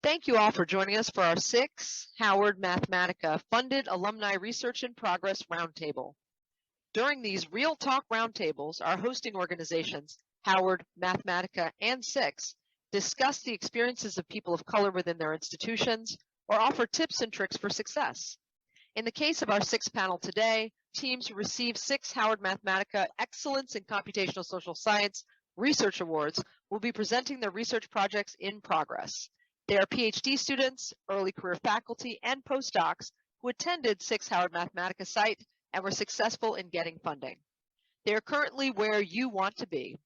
Thank you all for joining us for our SICSS-Howard Mathematica Funded Alumni Research in Progress Roundtable. During these Real Talk Roundtables, our hosting organizations, Howard, Mathematica, and SICSS, discuss the experiences of people of color within their institutions or offer tips and tricks for success. In the case of our SICSS panel today, teams who receive SICSS-Howard Mathematica Excellence in Computational Social Science Research Awards will be presenting their research projects in progress. They are PhD students, early career faculty, and postdocs who attended SICSS-Howard Mathematica site and were successful in getting funding. They are currently where you want to be.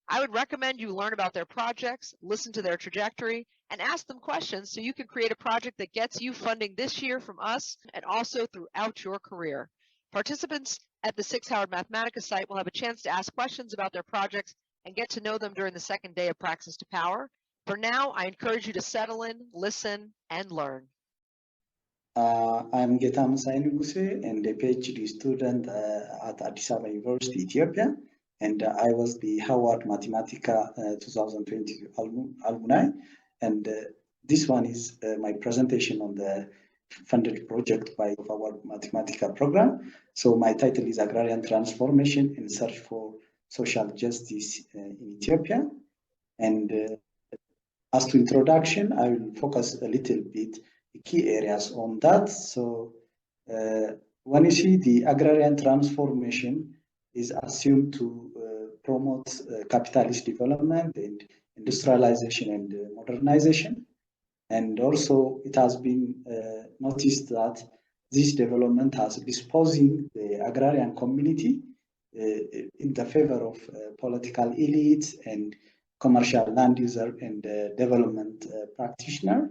I would recommend you learn about their projects, listen to their trajectory, and ask them questions so you can create a project that gets you funding this year from us and also throughout your career. Participants at the SICSS-Howard Mathematica site will have a chance to ask questions about their projects and get to know them during the second day of Praxis to Power. For now, I encourage you to settle in, listen, and learn. I'm Getamesay Nigussie and a PhD student at Addis Ababa University, Ethiopia, and I was the Howard Mathematica 2020 alumni. And this one is my presentation on the funded project by our Mathematica program. So my title is Agrarian Transformation and Search for Social Justice in Ethiopia. And as to introduction, I will focus a little bit the key areas on that. So when you see the agrarian transformation is assumed to promote capitalist development and industrialization and modernization. And also it has been noticed that this development has disposing the agrarian community in the favor of political elites and commercial land user and development practitioner.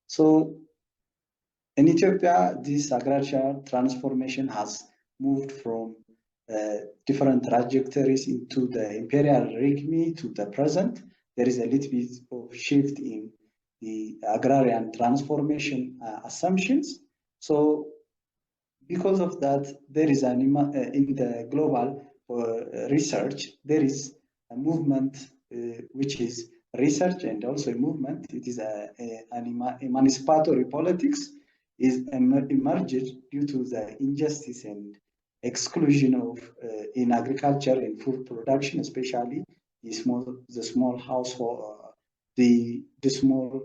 So in Ethiopia, this agrarian transformation has moved from different trajectories into the imperial regime to the present. There is a little bit of shift in the agrarian transformation assumptions. So because of that, there is in the global research, there is a movement which is research and also a movement. It is an emancipatory politics is emerged due to the injustice and exclusion of in agriculture and food production, especially the small household, the small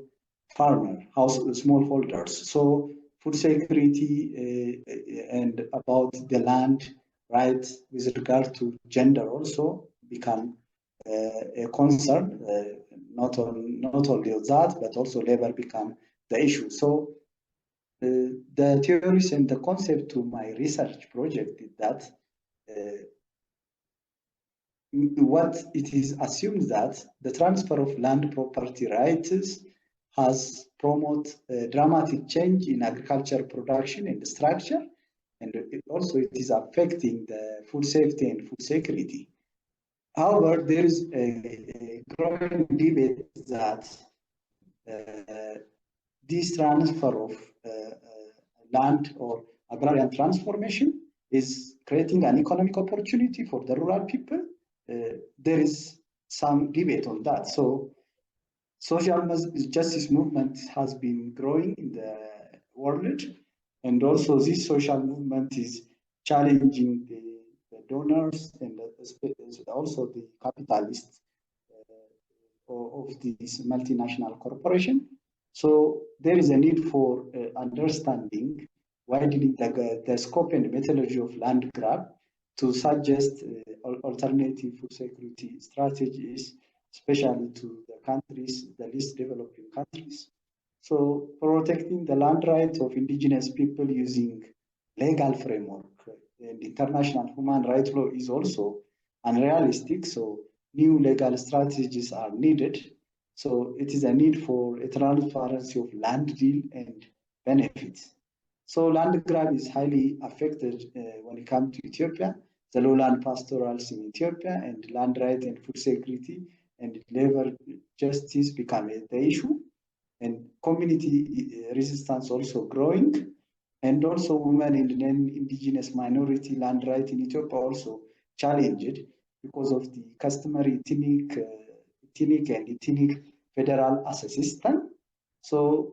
farmer, smallholders. So food security and about the land rights with regard to gender also become a concern. Not only that, but also labor become the issue. So the theories and the concept to my research project is that what it is assumed that the transfer of land property rights has promoted a dramatic change in agriculture production and structure, and it is affecting the food safety and food security. However, there is a growing debate that this transfer of land or agrarian transformation is creating an economic opportunity for the rural people. There is some debate on that. So social justice movement has been growing in the world, and also this social movement is challenging the donors and also the capitalists of this multinational corporation. So there is a need for understanding, widening the scope and methodology of land grab to suggest alternative food security strategies, especially to the countries, the least developing countries. So protecting the land rights of indigenous people using legal framework and international human rights law is also unrealistic. So new legal strategies are needed. So it is a need for a transparency of land deal and benefits. So land grab is highly affected when it comes to Ethiopia, the lowland pastorals in Ethiopia, and land right and food security and labor justice become the issue, and community resistance also growing, and also women and indigenous minority land right in Ethiopia also challenged because of the customary ethnic federal as a system. So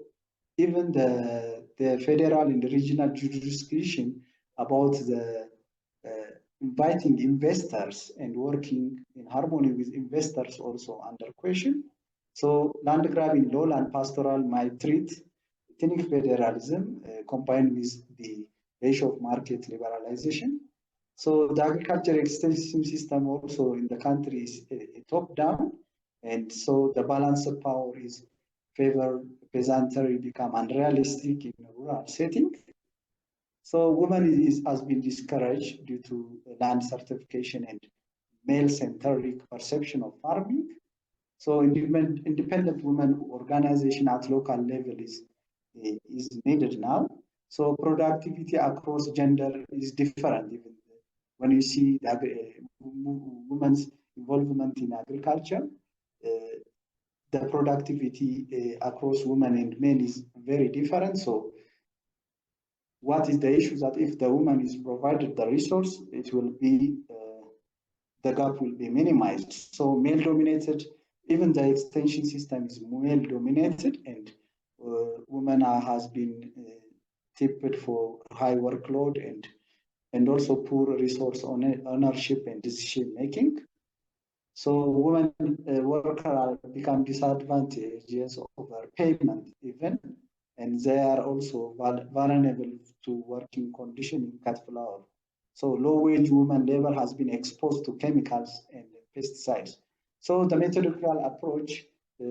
even the federal and regional jurisdiction about the inviting investors and working in harmony with investors also under question. So land grabbing law and pastoral might treat ethnic federalism combined with the ratio of market liberalization. So the agriculture extension system also in the country is a top-down, and so the balance of power is favor peasantry become unrealistic in a rural setting. So women has been discouraged due to land certification and male-centric perception of farming. So independent women organization at local level is needed now. So productivity across gender is different. Even when you see the, women's involvement in agriculture, the productivity across women and men is very different. So what is the issue that if the woman is provided the resource, it will be, the gap will be minimized. So male dominated, even the extension system is male dominated, and women has been tipped for high workload and also poor resource ownership and decision making. So women workers become disadvantaged over payment even, and they are also vulnerable to working condition in cut flower. So low-wage women labor has been exposed to chemicals and pesticides. So the methodological approach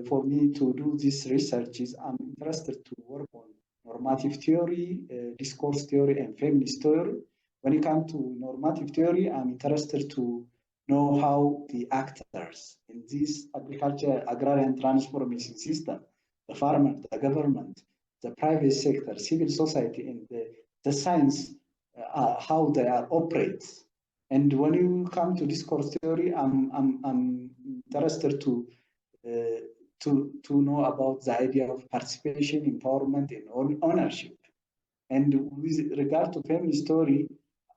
for me to do this research is I'm interested to work on normative theory, discourse theory, and feminist theory. When it comes to normative theory, I'm interested to know how the actors in this agriculture, agrarian transformation system, the farmer, the government, the private sector, civil society, and the science, how they are operate. And when you come to discourse theory, I'm interested to know about the idea of participation, empowerment, and ownership. And with regard to feminist story,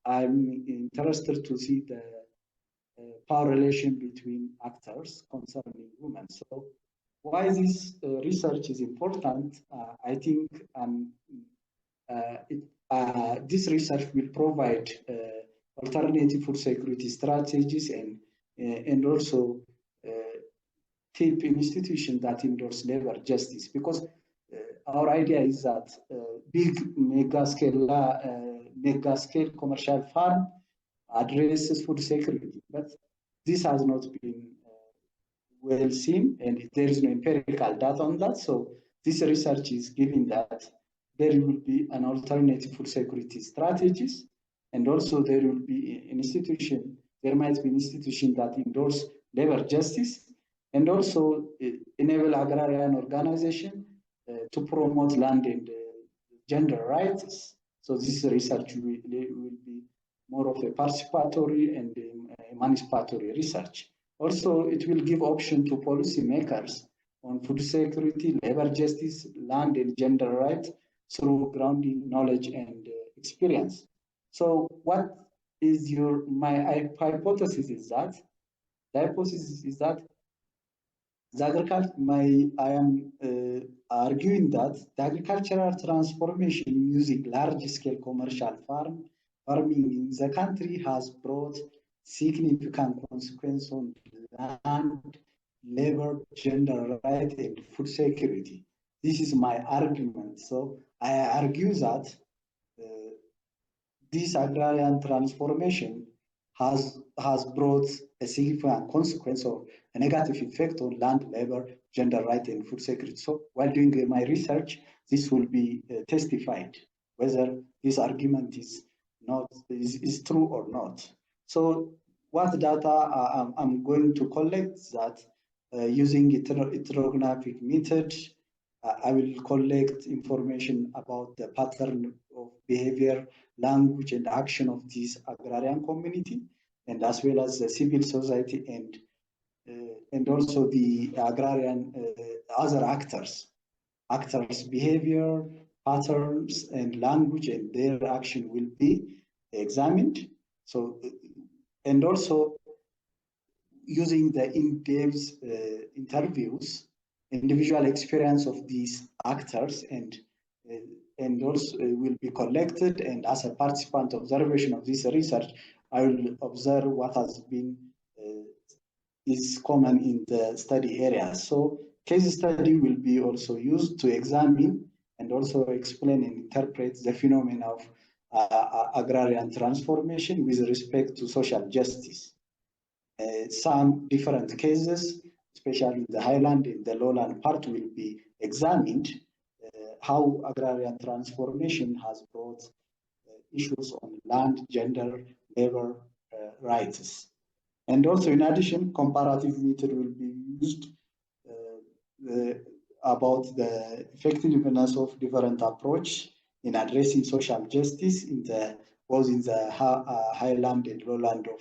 I'm interested to see the power relation between actors concerning women. So why this research is important, I think this research will provide alternative food security strategies and also tip institutions that endorse labor justice, because our idea is that big mega scale commercial farm addresses food security, but this has not been well seen, and there is no empirical data on that. So this research is giving that there will be an alternative food security strategies, and also there will be an institution, there might be an institution that endorse labor justice, and also enable agrarian organization to promote land and gender rights. So this research will be more of a participatory and emancipatory research. Also, it will give option to policymakers on food security, labor justice, land and gender rights through grounding knowledge and experience. So what is my hypothesis is that, the hypothesis is that I am arguing that the agricultural transformation using large-scale commercial farming in the country has brought significant consequences on land, labor, gender rights, and food security. This is my argument. So I argue that this agrarian transformation has brought a significant consequence or a negative effect on land, labor, gender rights, and food security. So while doing my research, this will be testified whether this argument is true or not. So what data I'm going to collect that using ethnographic method, I will collect information about the pattern of behavior, language, and action of this agrarian community, and as well as the civil society and also the agrarian other actors behavior, patterns, and language, and their action will be examined. So, and also using the in-depth interviews, individual experience of these actors and also will be collected. And as a participant observation of this research, I will observe what has been is common in the study areas. So case study will be also used to examine and also explain and interpret the phenomenon of agrarian transformation with respect to social justice. Some different cases, especially in the highland and the lowland part, will be examined how agrarian transformation has brought issues on land, gender, labor rights. And also, in addition, comparative method will be used about the effectiveness of different approach in addressing social justice in the both in the highland and lowland of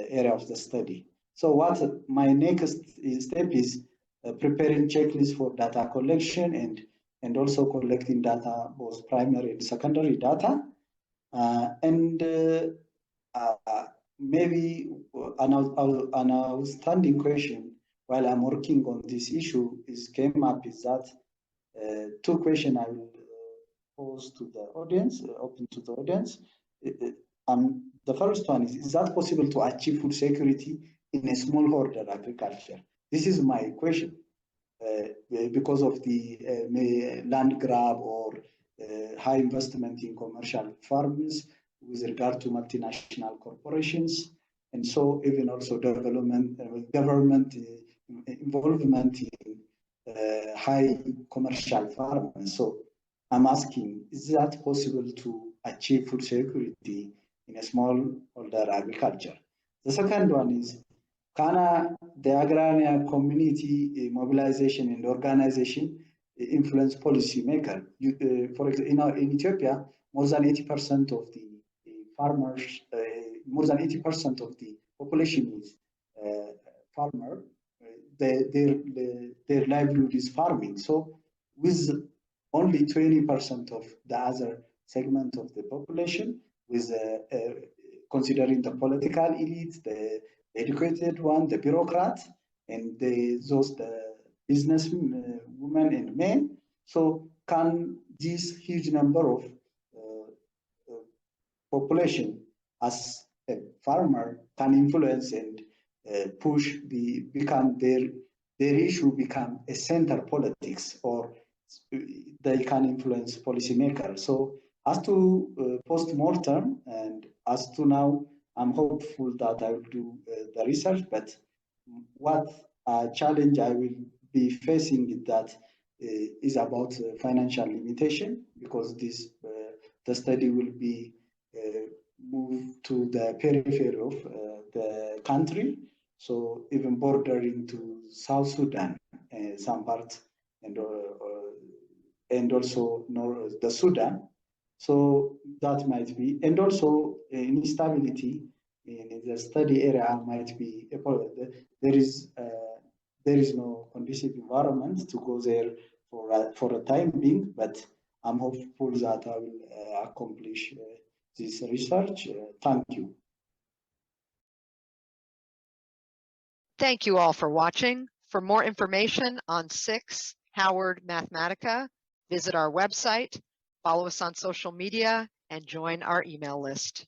area of the study. So what my next step is preparing checklists for data collection and also collecting data, both primary and secondary data. Maybe an outstanding question while I'm working on this issue came up is that two questions I will pose to the audience, open to the audience. The first one is that possible to achieve food security in a smallholder agriculture? This is my question. Because of the land grab or high investment in commercial farms with regard to multinational corporations, and so even also development government involvement in high commercial farms. So I'm asking, is that possible to achieve food security in a smallholder agriculture? The second one is, can the agrarian community mobilization and organization influence policymaker? For example, in Ethiopia, more than 80% of the farmers, more than 80% of the population is farmer. Their livelihood is farming. So with only 20% of the other segment of the population, with considering the political elite, the educated one, the bureaucrat, and the business women and men. So can this huge number of population as a farmer can influence and push become their issue become a center politics, or they can influence policymakers? So as to post-mortem and as to now, I'm hopeful that I will do the research, but what challenge I will be facing is that is about financial limitation, because this the study will be moved to the periphery of the country, so even bordering to South Sudan, some parts, and also the Sudan. So that might be, and also instability in the study area might be a problem. There is no conducive environment to go there for a time being, but I'm hopeful that I will accomplish this research. Thank you. Thank you all for watching. For more information on SICSS-Howard Mathematica, visit our website, follow us on social media, and join our email list.